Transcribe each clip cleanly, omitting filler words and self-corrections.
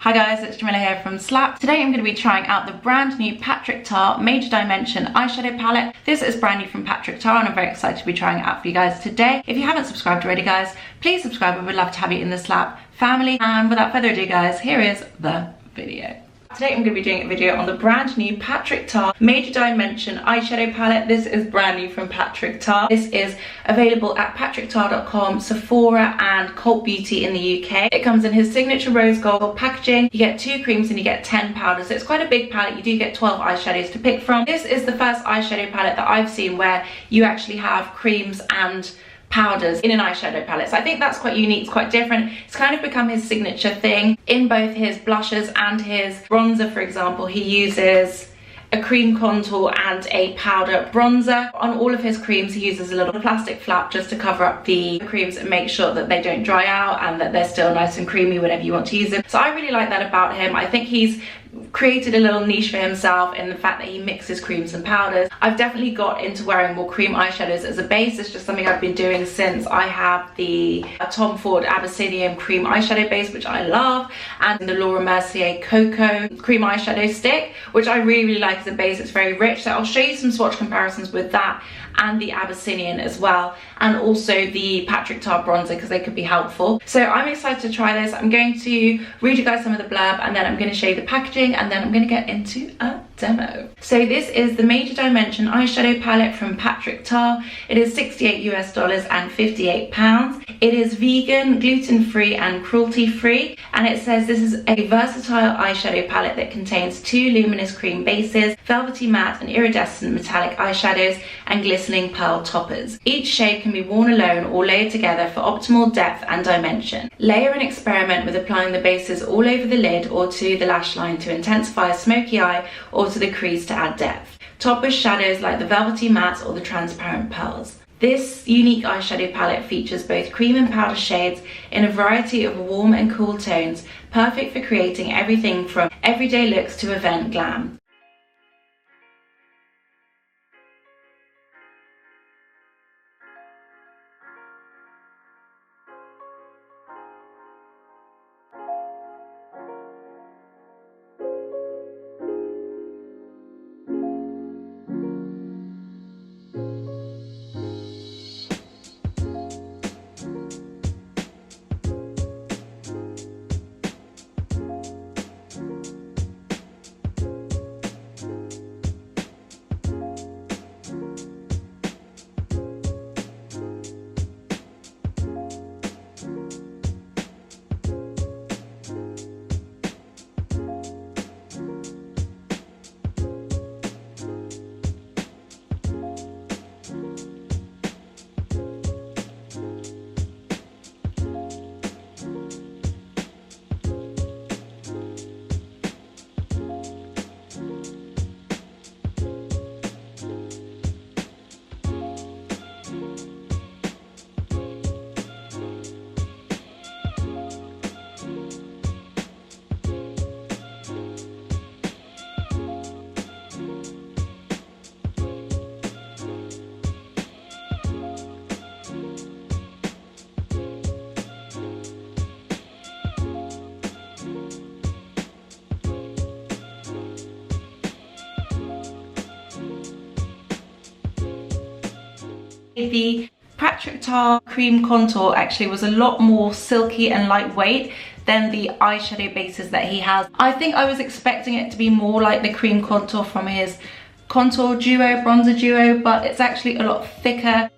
Hi guys, it's Jamila here from Slap. Today I'm going to be trying out the brand new Patrick Ta Major Dimension Eyeshadow Palette. This is brand new from Patrick Ta and I'm very excited to be trying it out for you guys today. If you haven't subscribed already guys, please subscribe. We would love to have you in the Slap family. And without further ado guys, here is the video. Today I'm going to be doing a video on the brand new Patrick Ta Major Dimension Eyeshadow Palette. This is brand new from Patrick Ta. This is available at patrickta.com, Sephora and Cult Beauty in the UK. It comes in his signature rose gold packaging. You get 2 creams and you get 10 powders. So it's quite a big palette. You do get 12 eyeshadows to pick from. This is the first eyeshadow palette that I've seen where you actually have creams and powders in an eyeshadow palette. So I think that's quite unique, it's quite different. It's kind of become his signature thing. In both his blushes and his bronzer, for example, he uses a cream contour and a powder bronzer. On all of his creams he uses a little plastic flap just to cover up the creams and make sure that they don't dry out and that they're still nice and creamy whenever you want to use them. So I really like that about him. I think he's created a little niche for himself in the fact that he mixes creams and powders. I've definitely got into wearing more cream eyeshadows as a base. It's just something I've been doing since I have the Tom Ford Abyssinian cream eyeshadow base, which I love, and the Laura Mercier Cocoa cream eyeshadow stick, which I really like as a base. It's very rich, so I'll show you some swatch comparisons with that and the Abyssinian as well, and also the Patrick Ta bronzer because they could be helpful. So I'm excited to try this. I'm going to read you guys some of the blurb and then I'm going to show you the packaging and then I'm going to get into a demo. So this is the Major Dimension Eyeshadow Palette from Patrick Ta. It is $68 US and £58. It is vegan, gluten-free and cruelty-free, and it says this is a versatile eyeshadow palette that contains 2 luminous cream bases, velvety matte and iridescent metallic eyeshadows and glistening pearl toppers. Each shade can be worn alone or layered together for optimal depth and dimension. Layer and experiment with applying the bases all over the lid or to the lash line to intensify a smoky eye or to the crease to add depth. Top with shadows like the velvety mattes or the transparent pearls. This unique eyeshadow palette features both cream and powder shades in a variety of warm and cool tones, perfect for creating everything from everyday looks to event glam. The Patrick Ta cream contour actually was a lot more silky and lightweight than the eyeshadow bases that he has. I think I was expecting it to be more like the cream contour from his contour duo, bronzer duo, but it's actually a lot thicker.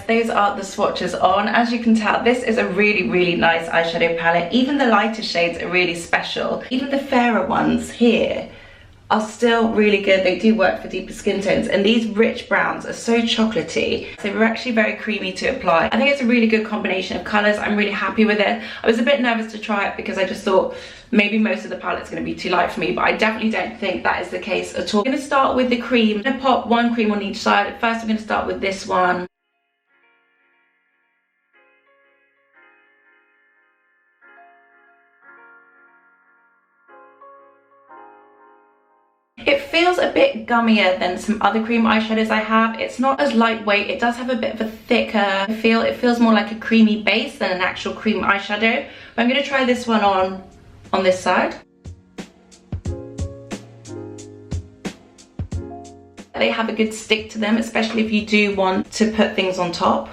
Those are the swatches on. As you can tell, this is a really nice eyeshadow palette. Even the lighter shades are really special. Even the fairer ones here are still really good. They do work for deeper skin tones, and these rich browns are so chocolatey. So they're actually very creamy to apply. I think it's a really good combination of colors. I'm really happy with it. I was a bit nervous to try it because I just thought maybe most of the palette's going to be too light for me, but I definitely don't think that is the case at all. I'm going to start with the cream. I'm going to pop 1 cream on each side. First I'm going to start with this one. It feels a bit bit gummier than some other cream eyeshadows I have. It's not as lightweight. It does have a bit of a thicker feel. It feels more like a creamy base than an actual cream eyeshadow. But I'm going to try this one on this side. They have a good stick to them, especially if you do want to put things on top.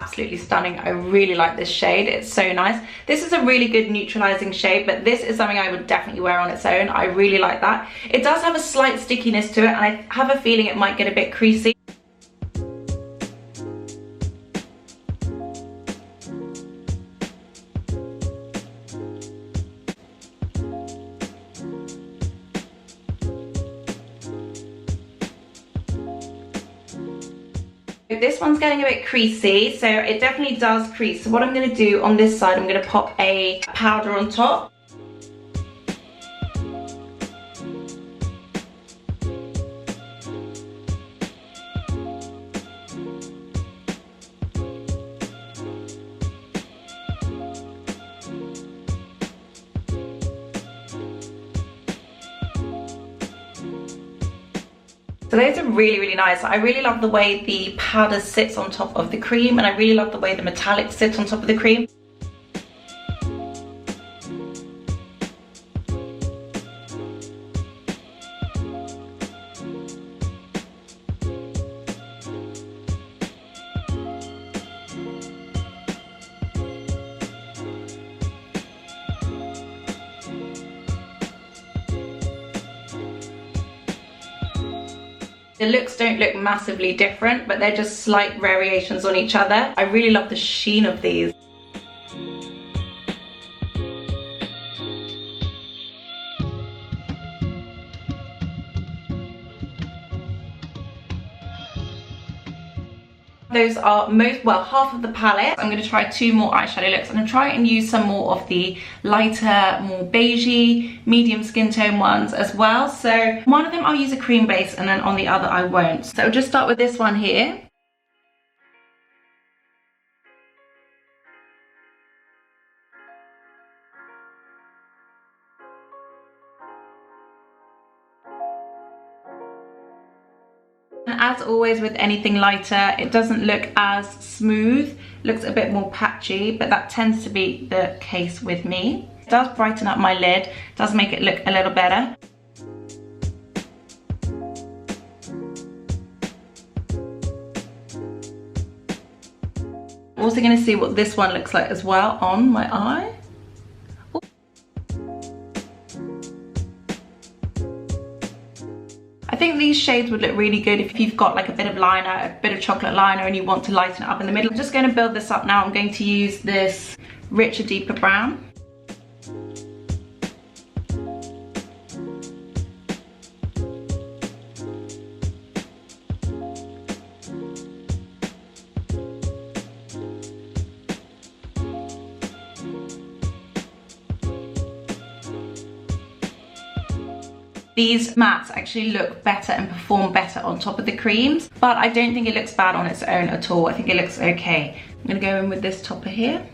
Absolutely stunning. I really like this shade. It's so nice. This is a really good neutralizing shade, but this is something I would definitely wear on its own. I really like that. It does have a slight stickiness to it, and I have a feeling it might get a bit creasy. This one's getting a bit creasy, so it definitely does crease. So what I'm going to do on this side, I'm going to pop a powder on top. So those are really, really nice. I really love the way the powder sits on top of the cream, and I really love the way the metallics sit on top of the cream. The looks don't look massively different, but they're just slight variations on each other. I really love the sheen of these. Those are half of the palette. I'm going to try 2 more eyeshadow looks. I'm going to try and use some more of the lighter, more beigey, medium skin tone ones as well. So one of them I'll use a cream base, and then on the other I won't. So I'll just start with this one here. And as always with anything lighter, it doesn't look as smooth, it looks a bit more patchy, but that tends to be the case with me. It does brighten up my lid, does make it look a little better. I'm also going to see what this one looks like as well on my eye. I think these shades would look really good if you've got like a bit of liner, a bit of chocolate liner, and you want to lighten it up in the middle. I'm just going to build this up now. I'm going to use this richer, deeper brown. These mattes actually look better and perform better on top of the creams, but I don't think it looks bad on its own at all. I think it looks okay. I'm going to go in with this topper here.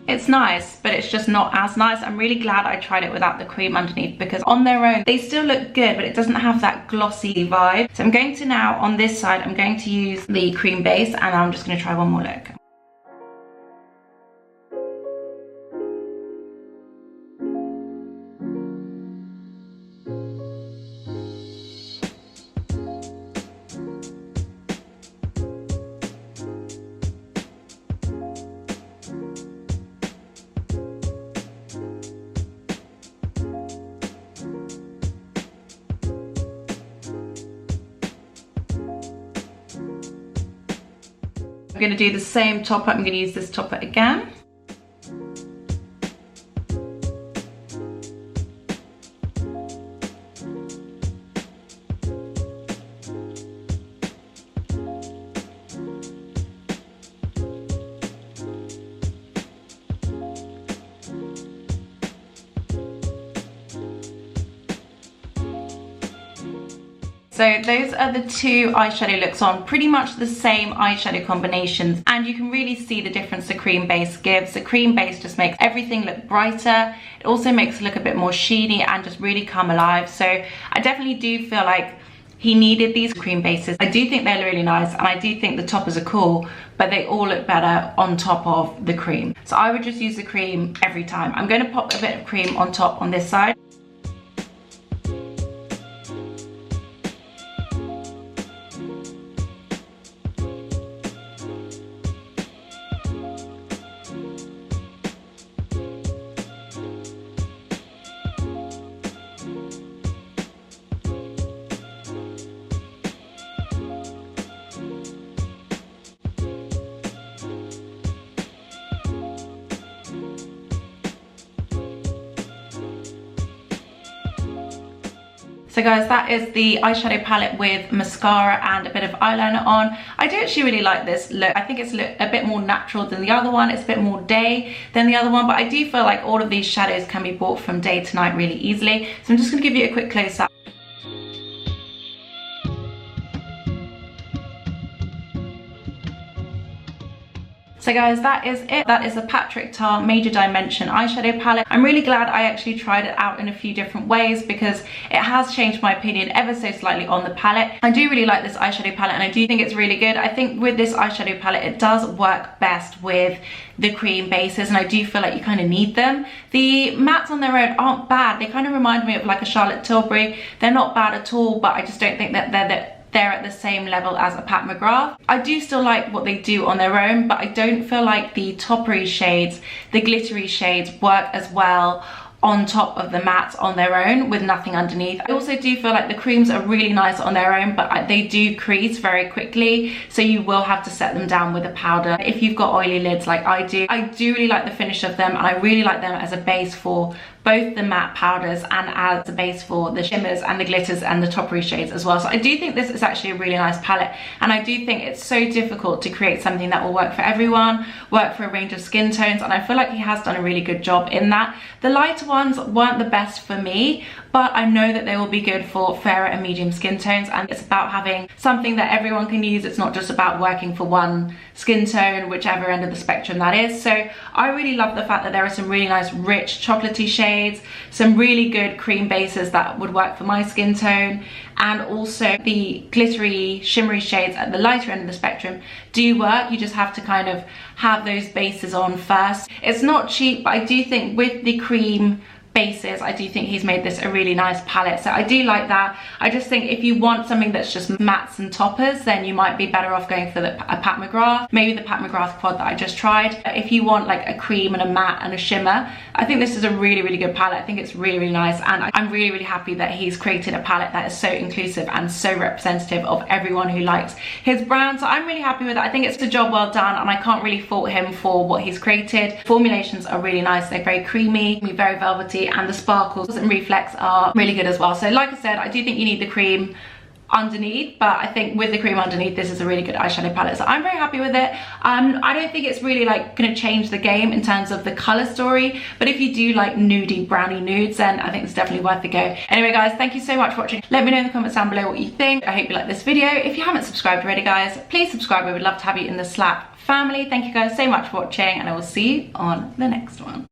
It's nice, but it's just not as nice. I'm really glad I tried it without the cream underneath, because on their own they still look good, but it doesn't have that glossy vibe. So I'm going to now, on this side, I'm going to use the cream base, and I'm just going to try one more look. I'm going to do the same topper. I'm going to use this topper again. So those are the two eyeshadow looks on, pretty much the same eyeshadow combinations, and you can really see the difference the cream base gives. The cream base just makes everything look brighter. It also makes it look a bit more sheeny and just really come alive. So I definitely do feel like he needed these cream bases. I do think they're really nice, and I do think the toppers are cool, but they all look better on top of the cream. So I would just use the cream every time. I'm going to pop a bit of cream on top on this side. So guys, that is the eyeshadow palette with mascara and a bit of eyeliner on. I do actually really like this look. I think it's a bit more natural than the other one. It's a bit more day than the other one, but I do feel like all of these shadows can be bought from day to night really easily. So I'm just gonna give you a quick close up. So guys, that is it. That is the Patrick Ta Major Dimension eyeshadow palette. I'm really glad I actually tried it out in a few different ways because it has changed my opinion ever so slightly on the palette. I do really like this eyeshadow palette and I do think it's really good. I think with this eyeshadow palette, it does work best with the cream bases, and I do feel like you kind of need them. The mattes on their own aren't bad. They kind of remind me of like a Charlotte Tilbury. They're not bad at all, but I just don't think that they're at the same level as a Pat McGrath. I do still like what they do on their own, but I don't feel like the toppery shades, the glittery shades work as well on top of the mattes on their own with nothing underneath. I also do feel like the creams are really nice on their own, but they do crease very quickly, so you will have to set them down with a powder if you've got oily lids like I do. I do really like the finish of them, and I really like them as a base for both the matte powders and as a base for the shimmers and the glitters and the toppery shades as well. So I do think this is actually a really nice palette, and I do think it's so difficult to create something that will work for everyone, work for a range of skin tones, and I feel like he has done a really good job in that. The lighter ones weren't the best for me, but I know that they will be good for fairer and medium skin tones, and it's about having something that everyone can use. It's not just about working for one skin tone, whichever end of the spectrum that is. So I really love the fact that there are some really nice rich chocolatey shades, some really good cream bases that would work for my skin tone, and also the glittery shimmery shades at the lighter end of the spectrum do work. You just have to kind of have those bases on first. It's not cheap, but I do think with the cream bases, I do think he's made this a really nice palette, so I do like that. I just think if you want something that's just mattes and toppers, then you might be better off going for a Pat McGrath, maybe the Pat McGrath quad that I just tried. If you want like a cream and a matte and a shimmer, I think this is a really good palette. I think it's really nice, and I'm really happy that he's created a palette that is so inclusive and so representative of everyone who likes his brand. So I'm really happy with it. I think it's a job well done, and I can't really fault him for what he's created. Formulations are really nice. They're very creamy, very velvety, and the sparkles and reflex are really good as well. So like I said, I do think you need the cream underneath, but I think with the cream underneath, this is a really good eyeshadow palette, so I'm very happy with it. I don't think it's really like gonna change the game in terms of the color story, but if you do like nudie brownie nudes, then I think it's definitely worth a go. Anyway guys, thank you so much for watching. Let me know in the comments down below what you think. I hope you like this video. If you haven't subscribed already guys, please subscribe. We would love to have you in the Slap family. Thank you guys so much for watching, and I will see you on the next one.